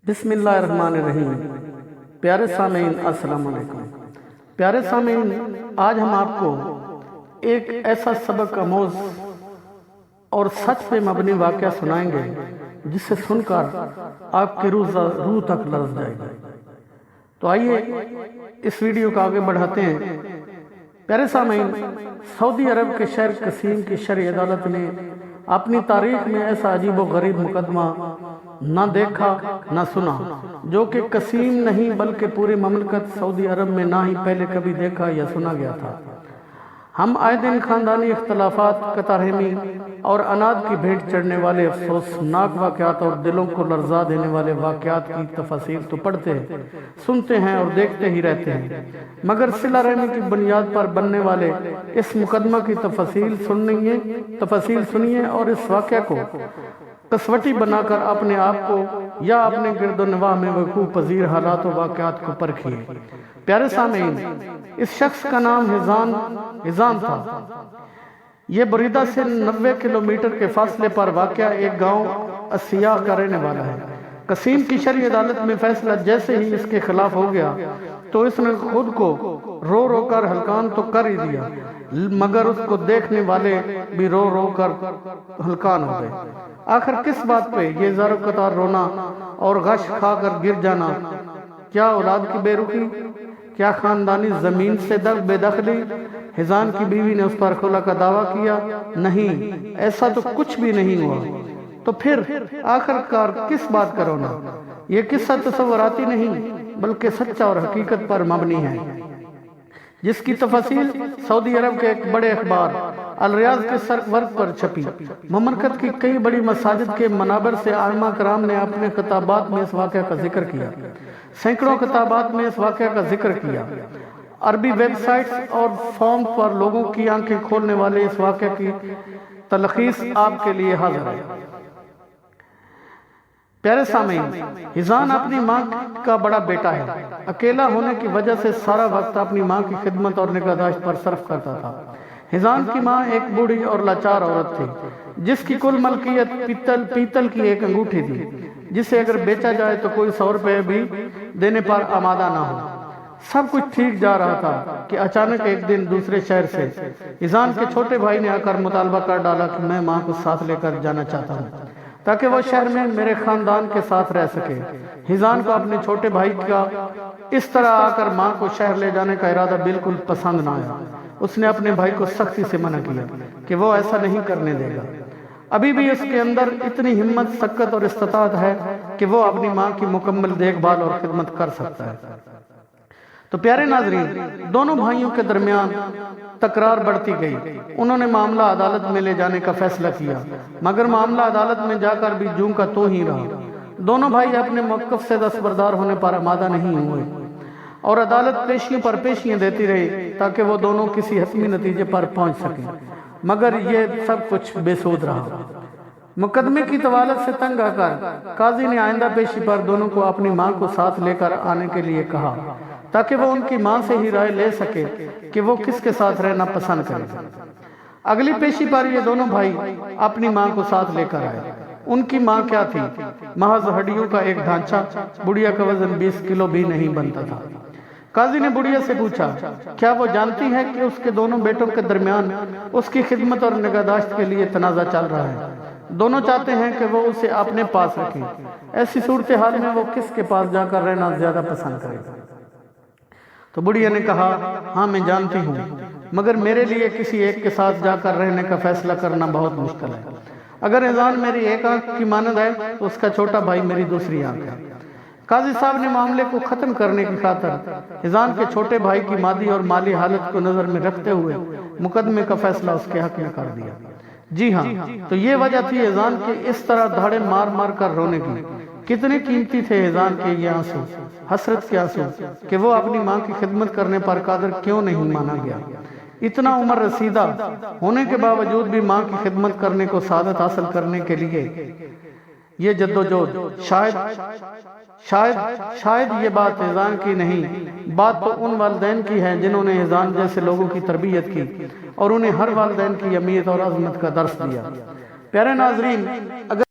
بسم اللہ الرحمن الرحیم۔ پیارے سامعین السلام علیکم۔ پیارے سامعین، آج ہم آپ کو ایک ایسا سبق آموز اور سچ پہ مبنی واقعہ سنائیں گے جسے سن کر آپ کی روح تک لرز جائے گی۔ تو آئیے اس ویڈیو کو آگے بڑھاتے ہیں۔ پیارے سامعین، سعودی عرب کے شہر قصیم کی شرعی عدالت نے اپنی تاریخ میں ایسا عجیب و غریب مقدمہ نہ دیکھا نہ سنا، جو کہ قصیم نہیں بلکہ پورے مملکت سعودی عرب میں نہ ہی پہلے کبھی دیکھا یا سنا گیا تھا۔ ہم آئے دن خاندانی اختلافات، قطع رحمی اور اناد کی بھیٹ چڑھنے والے افسوسناک واقعات اور دلوں کو لرزا دینے والے واقعات کی تفاصیل تو پڑھتے ہیں، سنتے ہیں اور دیکھتے ہی رہتے ہیں، مگر صلہ رحمی کی بنیاد پر بننے والے اس مقدمہ کی تفاصیل سنیے اور اس واقعہ کو کسوٹی بنا کر اپنے آپ کو یا اپنے گرد و نواح میں وقوع پذیر حالات و واقعات کو پرکھیے۔ پیارے سامعین، اس شخص کا نام ہزام تھا۔ یہ بریدہ سے 90 کلومیٹر کے فاصلے پر واقع ایک گاؤں اسیاح کا رہنے والا ہے۔ قصیم کی شرعی عدالت میں فیصلہ جیسے ہی اس کے خلاف ہو گیا تو اس نے خود کو رو رو کر ہلکان تو کر ہی دیا، مگر اس کو دیکھنے والے بھی رو رو کر ہلکان ہو گئے۔ آخر کس بات پہ یہ زار و قطار رونا اور غش کھا کر گر جانا؟ کیا اولاد کی بے رخی؟ کیا خاندانی زمین سے بے دخلی؟ ہزام کی بیوی نے اس پر خلا کا دعویٰ کیا؟ نہیں، ایسا تو کچھ بھی نہیں ہوا۔ تو پھر آخر کار کس بات کا رونا؟ یہ قصہ تصوراتی نہیں بلکہ سچا اور حقیقت پر مبنی ہے، جس کی تفاصیل سعودی عرب کے ایک بڑے اخبار الریاض کے سرورق پر چھپی۔ مملکت کی کئی بڑی مساجد کے منابر سے علماء کرام نے اپنے خطابات میں اس واقعہ کا ذکر کیا، سینکڑوں خطابات میں اس واقعہ کا ذکر کیا۔ عربی ویب سائٹس اور فورم پر لوگوں کی آنکھیں کھولنے والے اس واقعہ کی تلخیص آپ کے لیے حاضر ہے۔ پیارے سامعین، ہزام اپنی ماں کا بڑا بیٹا ہے۔ اکیلا ہونے کی وجہ سے سارا وقت اپنی ماں کی خدمت اور نگہداشت پر صرف کرتا تھا۔ ہزام کی ماں ایک بوڑھی اور لاچار عورت تھی، جس کی کل ملکیت پیتل کی ایک انگوٹھی تھی، جسے اگر بیچا جائے تو کوئی 100 روپے بھی دینے پر آمادہ نہ ہو۔ سب کچھ ٹھیک جا رہا تھا کہ اچانک ایک دن دوسرے شہر سے ہزام کے چھوٹے بھائی نے آ کر مطالبہ کر ڈالا کہ میں ماں کو ساتھ لے کر جانا چاہتا ہوں تاکہ وہ شہر میں میرے خاندان کے ساتھ رہ سکے۔ ہزام کو اپنے چھوٹے بھائی کا اس طرح آ کر ماں کو شہر لے جانے کا ارادہ بالکل پسند نہ آیا۔ اس نے اپنے بھائی کو سختی سے منع کیا کہ وہ ایسا نہیں کرنے دے گا۔ ابھی بھی اس کے اندر اتنی ہمت، سکت اور استطاعت ہے کہ وہ اپنی ماں کی مکمل دیکھ بھال اور خدمت کر سکتا ہے۔ تو پیارے ناظرین، دونوں بھائیوں کے درمیان تکرار بڑھتی گئی۔ انہوں نے معاملہ عدالت میں لے جانے کا فیصلہ کیا، مگر معاملہ عدالت میں جا کر بھی جوں کا تو ہی رہا۔ دونوں بھائی اپنے موقف سے دستبردار ہونے پر آمادہ نہیں ہوئے اور عدالت پیشیوں پر پیشیاں دیتی رہی تاکہ وہ دونوں کسی حتمی نتیجے پر پہنچ سکیں، مگر یہ سب کچھ بے سود رہا۔ مقدمے کی طوالت سے تنگ آ کر قاضی نے آئندہ پیشی پر دونوں کو اپنی ماں کو ساتھ لے کر آنے کے لیے کہا تاکہ وہ ان کی ماں سے ہی رائے لے سکے کہ وہ کس کے ساتھ رہنا پسند کرے۔ اگلی پیشی پر یہ دونوں بھائی اپنی ماں کو ساتھ لے کر آئے۔ ان کی ماں کیا تھی؟ محض ہڈیوں کا ایک ڈھانچہ، بڑھیا کا وزن 20 کلو بھی نہیں بنتا تھا۔ قاضی نے بڑھیا سے پوچھا، کیا وہ جانتی ہے کہ اس کے دونوں بیٹوں کے درمیان اس کی خدمت اور نگہداشت کے لیے تنازع چل رہا ہے؟ دونوں چاہتے ہیں کہ وہ اسے اپنے پاس رکھیں۔ ایسی صورتحال میں وہ کس کے پاس جا کر رہنا زیادہ پسند کرے گا؟ تو بڑھیا نے کہا، ہاں میں جانتی ہوں، مگر میرے لیے کسی ایک کے ساتھ جا کر رہنے کا فیصلہ کرنا بہت مشکل ہے۔ اگر ہزام میری ایک آنکھ کی مانند ہے تو اس کا چھوٹا بھائی میری دوسری آنکھ ہے۔ قاضی صاحب نے معاملے کو ختم کرنے کی خاطر ہزام کے چھوٹے بھائی کی مادی اور مالی حالت کو نظر میں رکھتے ہوئے مقدمے کا فیصلہ اس کے حق میں کر دیا۔ جی ہاں، تو یہ وجہ تھی ہزام کے اس طرح دھاڑے مار مار کر رونے کی۔ کتنے قیمتی تھے ہزام کے یہ آنسو، حسرت کے آنسو کہ وہ اپنی ماں کی خدمت کرنے پر قادر کیوں نہیں مانا گیا۔ اتنا عمر رسیدہ ہونے کے باوجود بھی ماں کی خدمت کرنے کو سعادت حاصل کرنے کے لیے یہ جدوجہد، شاید یہ بات ہزام کی نہیں، بات تو ان والدین کی ہے جنہوں نے ہزام جیسے لوگوں کی تربیت کی اور انہیں ہر والدین کی اہمیت اور عظمت کا درس دیا۔ پیارے ناظرین، اگر